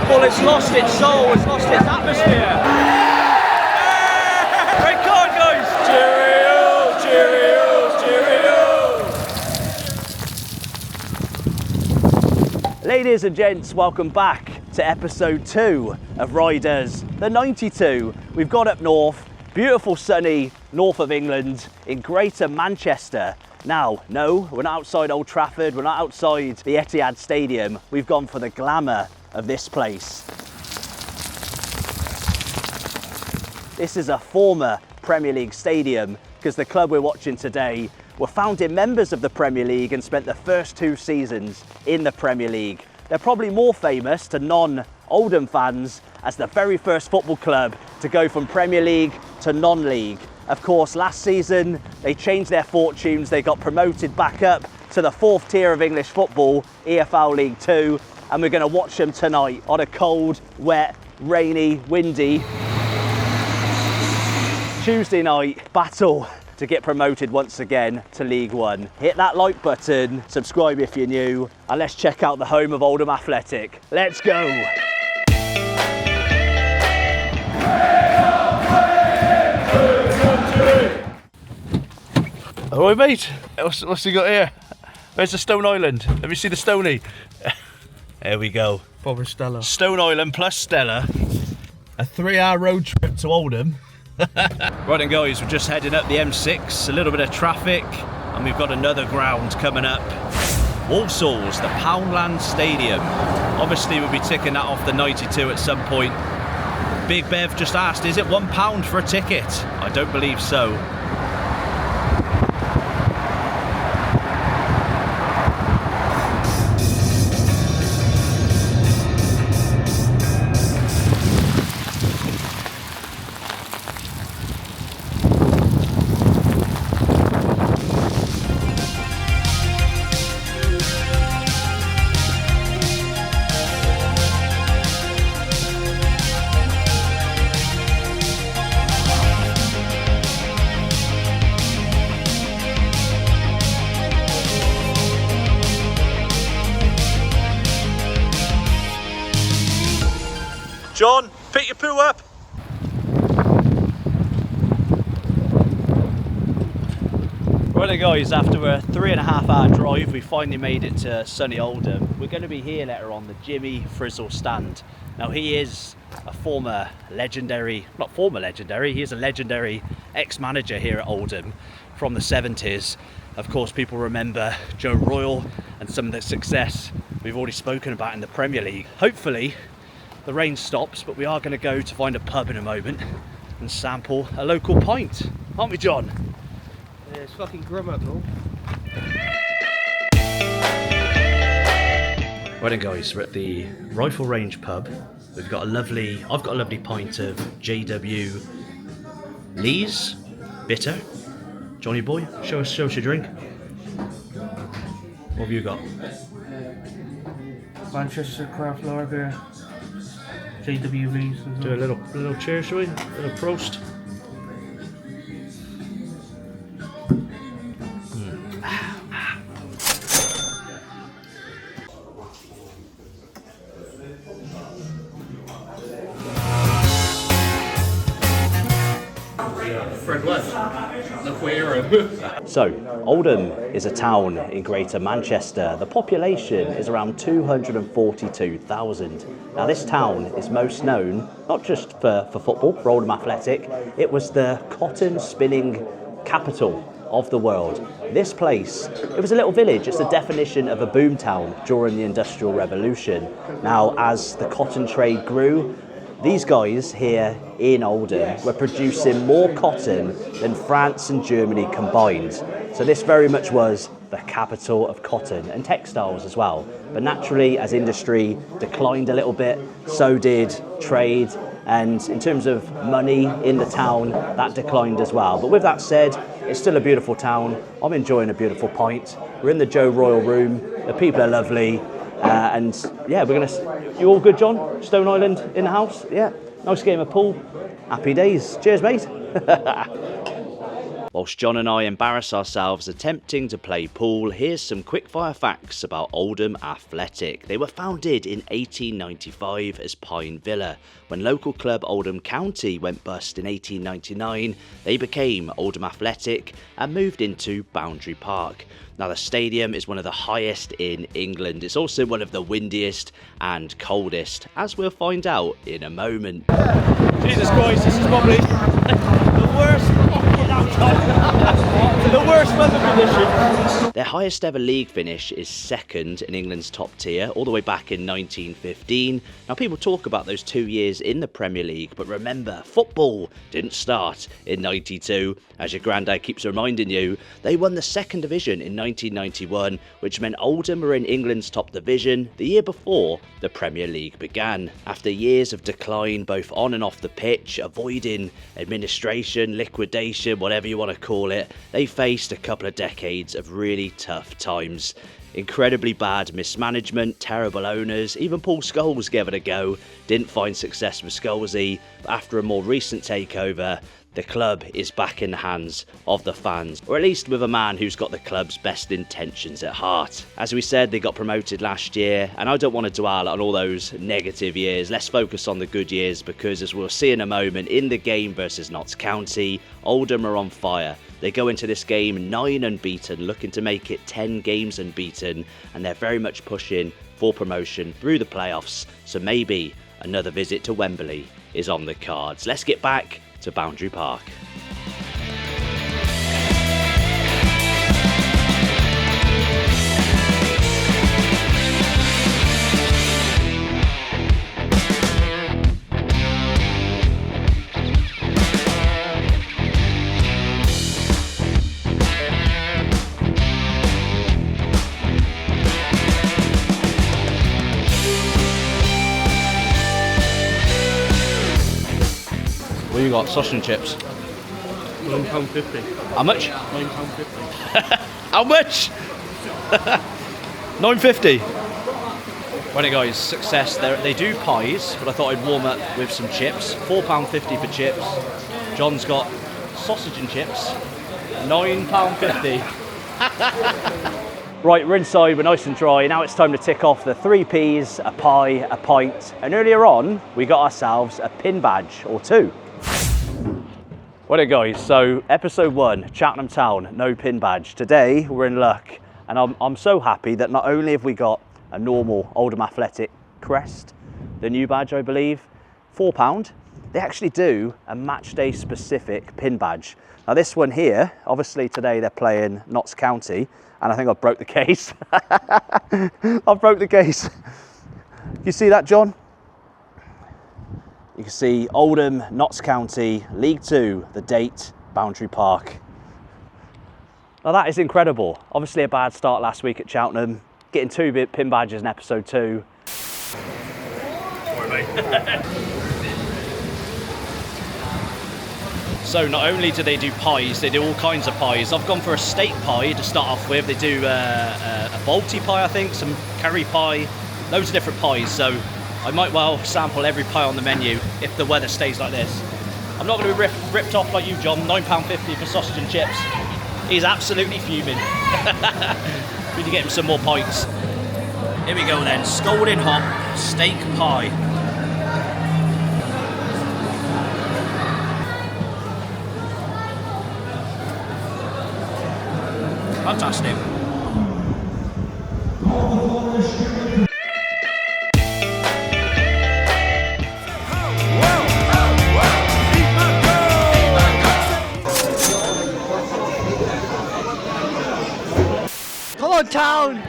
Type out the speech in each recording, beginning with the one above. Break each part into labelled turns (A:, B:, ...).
A: football has lost its soul, has lost its atmosphere. Great card, guys! Cheerio, cheerio, cheerio! Ladies and gents, welcome back to episode 2 of Riders, the 92. We've got up north, beautiful sunny north of England in Greater Manchester. Now, no, we're not outside Old Trafford, we're not outside the Etihad Stadium. We've gone for the glamour of this place. This is a former Premier League stadium because the club we're watching today were founding members of the Premier League and spent the first 2 seasons in the Premier League. They're probably more famous to non-Oldham fans as the very first football club to go from Premier League to non-league. Of course, last season, they changed their fortunes. They got promoted back up to the 4th tier of English football, EFL League 2, and we're going to watch them tonight on a cold, wet, rainy, windy Tuesday night battle to get promoted once again to League 1. Hit that like button, subscribe if you're new, and let's check out the home of Oldham Athletic. Let's go!
B: All right, mate. What's he got here? Where's the Stone Island? Let me see the Stony. There we go.
C: Bob and Stella.
B: Stone Island plus Stella. A 3-hour road trip to Oldham. Right then, guys, we're just heading up the M6. A little bit of traffic, and we've got another ground coming up. Walsall's, the Poundland Stadium. Obviously, we'll be ticking that off the 92 at some point. Big Bev just asked, is it £1 for a ticket? I don't believe so. John, pick your poo up. Right then, guys, after a 3.5-hour drive, we finally made it to sunny Oldham. We're going to be here later on the Jimmy Frizzle stand. Now, he is a former legendary, not former legendary, he is a legendary ex-manager here at Oldham from the 70s. Of course, people remember Joe Royle and some of the success we've already spoken about in the Premier League. Hopefully, the rain stops, but we are going to go to find a pub in a moment and sample a local pint, aren't we, John?
C: Yeah, it's fucking grim up, though.
A: Right then, guys, we're at the Rifle Range pub. I've got a lovely pint of JW Lee's bitter. Johnny boy, show us your drink. What have you got?
C: Manchester craft lager. JW Lee's.
A: Do a little cheers, shall we? A little prost.
C: Fred West. The hero.
A: So, Oldham is a town in Greater Manchester. The population is around 242,000. Now, this town is most known, not just for football, for Oldham Athletic, it was the cotton spinning capital of the world. This place, it was a little village. It's the definition of a boom town during the Industrial Revolution. Now, as the cotton trade grew, these guys here in Oldham were producing more cotton than France and Germany combined. So this very much was the capital of cotton and textiles as well. But naturally, as industry declined a little bit, so did trade. And in terms of money in the town, that declined as well. But with that said, it's still a beautiful town. I'm enjoying a beautiful pint. We're in the Joe Royle room. The people are lovely. And yeah, we're gonna. You all good, John? Stone Island in the house? Yeah. Nice game of pool. Happy days. Cheers, mate. Well,
B: Whilst John and I embarrass ourselves attempting to play pool, here's some quickfire facts about Oldham Athletic. They were founded in 1895 as Pine Villa. When local club Oldham County went bust in 1899, they became Oldham Athletic and moved into Boundary Park. Now the stadium is one of the highest in England. It's also one of the windiest and coldest, as we'll find out in a moment.
C: Jesus Christ, this is probably the worst fucking outside. The worst weather conditions.
B: Their highest ever league finish is second in England's top tier, all the way back in 1915. Now people talk about those 2 years in the Premier League, but remember, football didn't start in 92. As your granddad keeps reminding you, they won the second division in 1991, which meant Oldham were in England's top division the year before the Premier League began. After years of decline both on and off the pitch, avoiding administration, liquidation, whatever you want to call it, they faced a couple of decades of really tough times. Incredibly bad mismanagement, terrible owners, even Paul Scholes gave it a go, didn't find success with Scholesy, but after a more recent takeover, the club is back in the hands of the fans, or at least with a man who's got the club's best intentions at heart. As we said, they got promoted last year, and I don't want to dwell on all those negative years. Let's focus on the good years, because as we'll see in a moment, in the game versus Notts County, Oldham are on fire. They go into this game 9 unbeaten, looking to make it 10 games unbeaten, and they're very much pushing for promotion through the playoffs, so maybe another visit to Wembley is on the cards. Let's get back to Boundary Park. What you got? Sausage and chips?
C: £9.50.
B: How much?
C: £9.50.
B: How much? £9.50. Right guys, success. They do pies, but I thought I'd warm up with some chips. £4.50 for chips. John's got sausage and chips. £9.50. Right, we're inside, we're nice and dry. Now it's time to tick off the 3 Ps, a pie, a pint. And earlier on, we got ourselves a pin badge or 2. Right guys, so episode 1, Cheltenham Town, no pin badge. Today we're in luck, and I'm so happy that not only have we got a normal Oldham Athletic crest, the new badge I believe, £4, they actually do a match day specific pin badge. Now this one here, obviously today they're playing Notts County, and I think I've broke the case. I've broke the case. You see that, John? You can see Oldham, Notts County, League 2, the date, Boundary Park. Now that is incredible. Obviously a bad start last week at Cheltenham, getting 2 pin badges in episode 2.
C: Sorry, mate.
B: So not only do they do pies, they do all kinds of pies. I've gone for a steak pie to start off with. They do a Balti pie, I think, some curry pie, loads of different pies. So I might well sample every pie on the menu if the weather stays like this. I'm not going to be ripped off like you, John. £9.50 for sausage and chips. He's absolutely fuming. We need to get him some more pints. Here we go then, scalding hot steak pie. Fantastic. Come on, Town!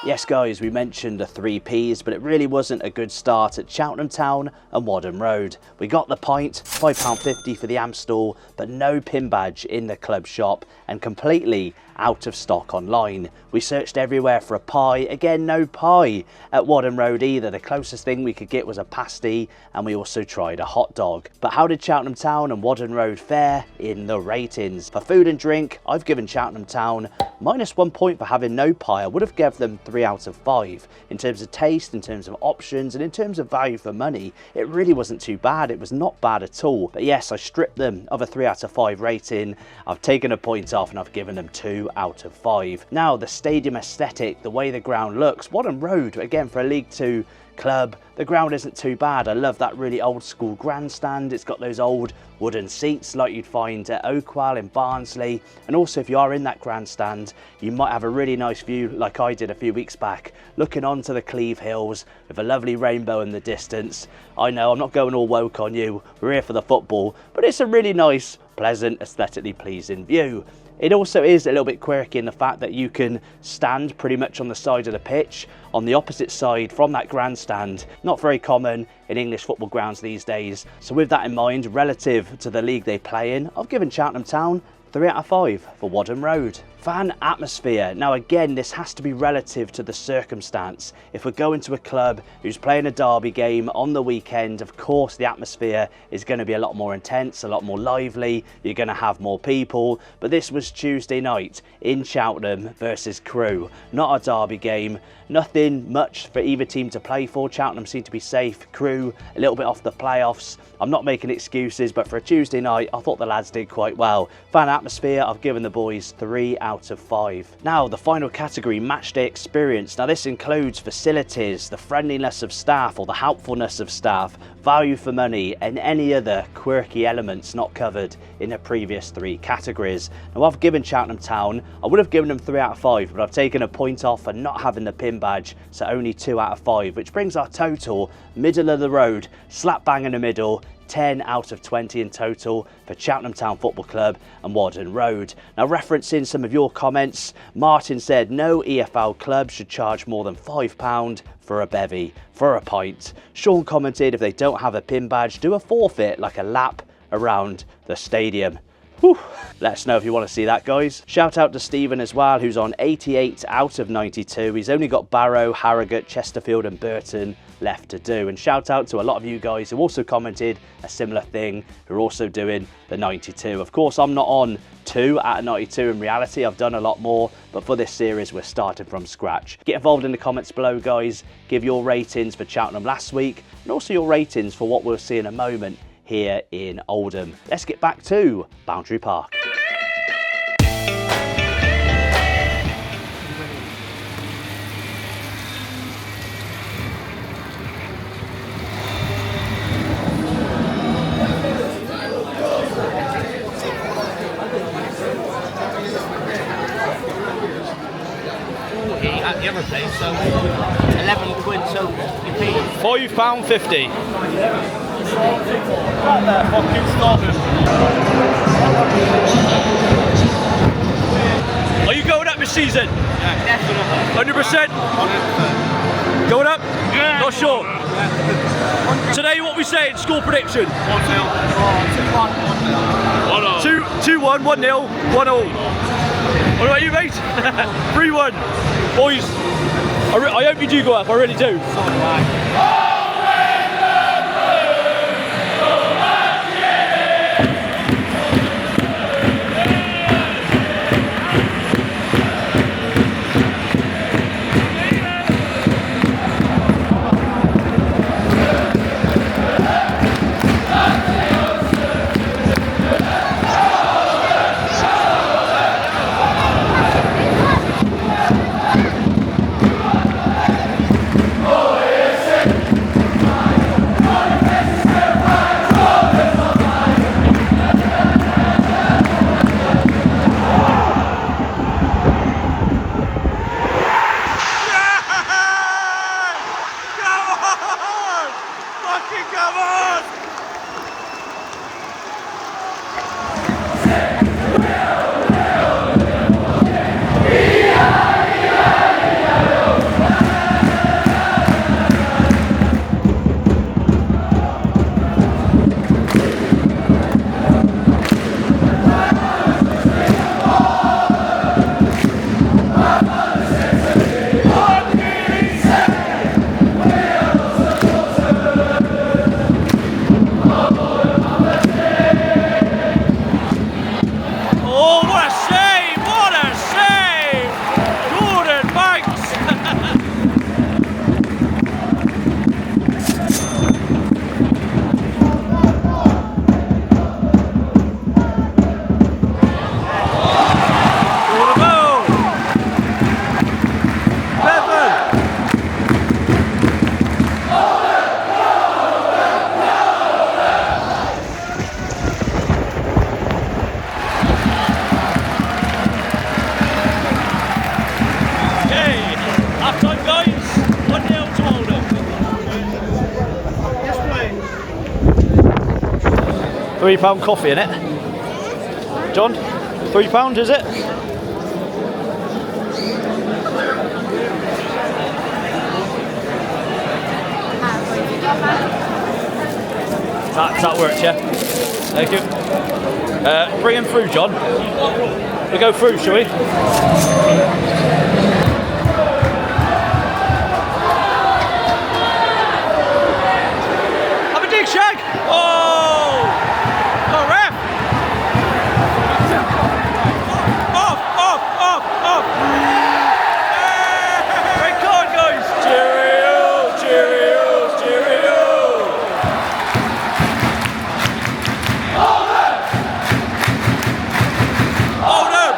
B: Yes guys, we mentioned the 3 Ps, but it really wasn't a good start at Cheltenham Town and Wadham Road. We got the pint, £5.50 for the Amstel, but no pin badge in the club shop, and completely
A: out of stock online. We searched everywhere for a pie, again no pie at Oldham Road either. The closest thing we could get was a pasty, and we also tried a hot dog. But how did Cheltenham Town and Oldham Road fare in the ratings? For food and drink, I've given Cheltenham Town -1 point for having no pie. I would have given them 3 out of 5. In terms of taste, in terms of options, and in terms of value for money, it really wasn't too bad. It was not bad at all. But yes, I stripped them of a 3 out of 5 rating. I've taken a point off and I've given them 2 out of 5. Now, the stadium aesthetic, the way the ground looks, Oldham Road, again, for a League 2 club, the ground isn't too bad. I love that really old school grandstand. It's got those old wooden seats like you'd find at Oakwell in Barnsley, and also if you are in that grandstand, you might have a really nice view like I did a few weeks back, looking onto the Cleve Hills with a lovely rainbow in the distance. I know I'm not going all woke on you, we're here for the football, but it's a really nice, pleasant, aesthetically pleasing view. It also is a little bit quirky in the fact that you can stand pretty much on the side of the pitch, on the opposite side from that grandstand. Not very common in English football grounds these days. So with that in mind, relative to the league they play in, I've given Cheltenham Town 3 out of 5 for Oldham Road. Fan atmosphere. Now again, this has to be relative to the circumstance. If we're going to a club who's playing a derby game on the weekend, of course the atmosphere is going to be a lot more intense, a lot more lively, you're going to have more people. But this was Tuesday night in Cheltenham versus Crewe. Not a derby game, nothing much for either team to play for. Cheltenham seemed to be safe, Crewe a little bit off the playoffs. I'm not making excuses, but for a Tuesday night, I thought the lads did quite well. Fan atmosphere, I've given the boys 3 out of 5. Now, the final category, matchday experience. Now, this includes facilities, the friendliness of staff or the helpfulness of staff, value for money, and any other quirky elements not covered in the previous 3 categories. Now, I've given Cheltenham Town, I would have given them 3 out of 5, but I've taken a point off for not having the pin badge, so only 2 out of 5, which brings our total middle of the road, slap bang in the middle, 10 out of 20 in total for Cheltenham Town Football Club and Oldham Road. Now, referencing some of your comments, Martin said no EFL club should charge more than £5 for a bevy, for a pint. Sean commented if they don't have a pin badge, do a forfeit like a lap around the stadium. Whew. Let us know if you want to see that, guys. Shout out to Stephen as well, who's on 88 out of 92. He's only got Barrow, Harrogate, Chesterfield and Burton left to do. And shout out to a lot of you guys who also commented a similar thing, who are also doing the 92. Of course, I'm not on 2 out of 92 in reality. I've done a lot more, but for this series, we're starting from scratch. Get involved in the comments below, guys. Give your ratings for Cheltenham last week, and also your ratings for what we'll see in a moment here in Oldham. Let's get back to Boundary Park.
D: At the other place, so 11 quid, so you pay
C: £5.50. Right there, fucking stop him. Are you going up this season?
D: Yeah, definitely.
C: 100%?
D: 100%.
C: Going up?
D: Yeah.
C: Not sure.
D: Yeah.
C: Today, what we saying? Score prediction?
D: 1-0. 2-1.
C: 2-1, 1-0, 1-0. What about you, mate? 3-1. Boys, I hope you do go up, I really do.
B: £3 coffee in it. John, £3 is it? That works, yeah. Thank you. Bring him through, John. We go through, shall we? Have a dig, Shag! Oh! Oh, ref! Off! Red card, guys! Cheerio! Oldham!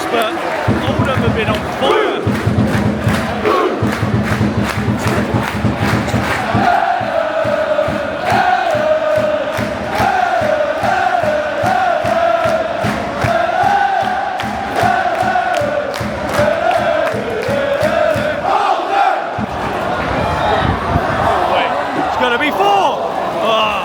B: But Oldham have been on fire. It's going to be 4. Oh.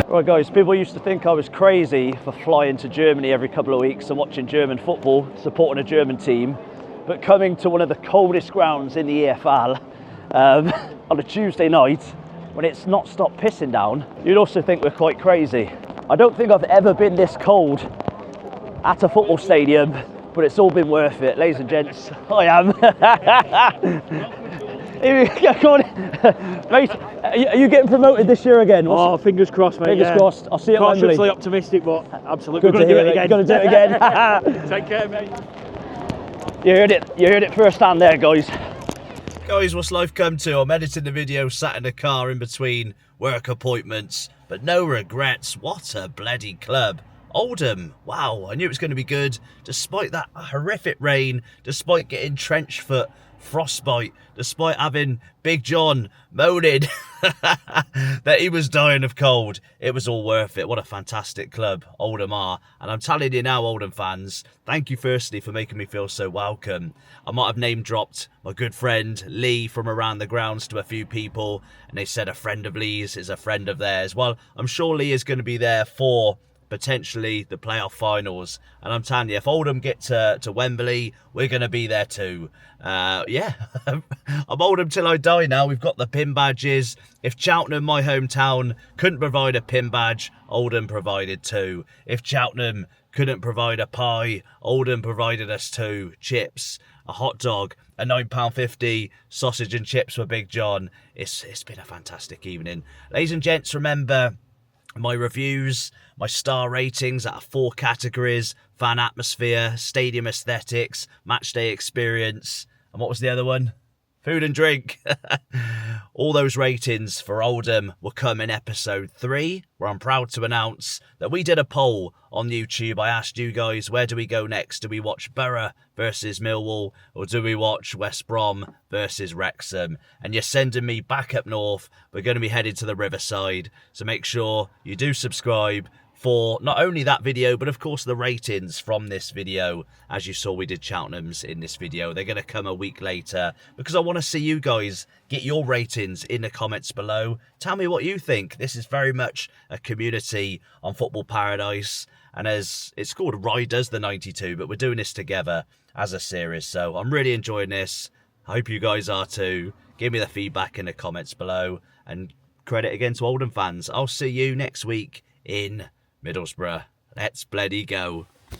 B: Right guys, people used to think I was crazy for flying to Germany every couple of weeks and watching German football, supporting a German team, but coming to one of the coldest grounds in the EFL on a Tuesday night when it's not stopped pissing down, you'd also think we're quite crazy. I don't think I've ever been this cold at a football stadium, but it's all been worth it. Ladies and gents, I am. Come on, mate. Are you getting promoted this year again?
C: Oh, fingers crossed, mate.
B: Fingers crossed. I'll see you at Wembley.
C: Cautiously optimistic, but absolutely.
B: Good to hear it. You're going to do it again.
C: Take care, mate.
B: You heard it. You heard it firsthand there, guys.
E: Guys, what's life come to? I'm editing the video, sat in the car in between work appointments, but no regrets. What a bloody club. Oldham, wow, I knew it was going to be good, despite that horrific rain, despite getting trench foot frostbite, despite having Big John moaning that he was dying of cold. It was all worth it. What a fantastic club Oldham are. And I'm telling you now, Oldham fans, thank you firstly for making me feel so welcome. I might have name dropped my good friend Lee from around the grounds to a few people, and they said a friend of Lee's is a friend of theirs. Well, I'm sure Lee is going to be there for potentially the playoff finals, and I'm telling you, if Oldham get to Wembley, we're going to be there too. Yeah, I'm Oldham till I die now. We've got the pin badges. If Cheltenham, my hometown, couldn't provide a pin badge, Oldham provided two. If Cheltenham couldn't provide a pie, Oldham provided us two. Chips, a hot dog, a £9.50 sausage and chips for Big John. It's been a fantastic evening. Ladies and gents, remember my reviews, my star ratings out of 4 categories: fan atmosphere, stadium aesthetics, matchday experience, and what was the other one? Food and drink. All those ratings for Oldham will come in episode 3, where I'm proud to announce that we did a poll on YouTube. I asked you guys, where do we go next? Do we watch Borough versus Millwall, or do we watch West Brom versus Wrexham? And you're sending me back up north. We're going to be headed to the Riverside, so make sure you do subscribe for not only that video, but of course the ratings from this video. As you saw, we did Cheltenham's in this video. They're going to come a week later, because I want to see you guys get your ratings in the comments below. Tell me what you think. This is very much a community on Football Paradise, and as it's called Riders the 92, but we're doing this together as a series, so I'm really enjoying this. I hope you guys are too. Give me the feedback in the comments below, and credit again to Oldham fans. I'll see you next week in Middlesbrough. Let's bloody go.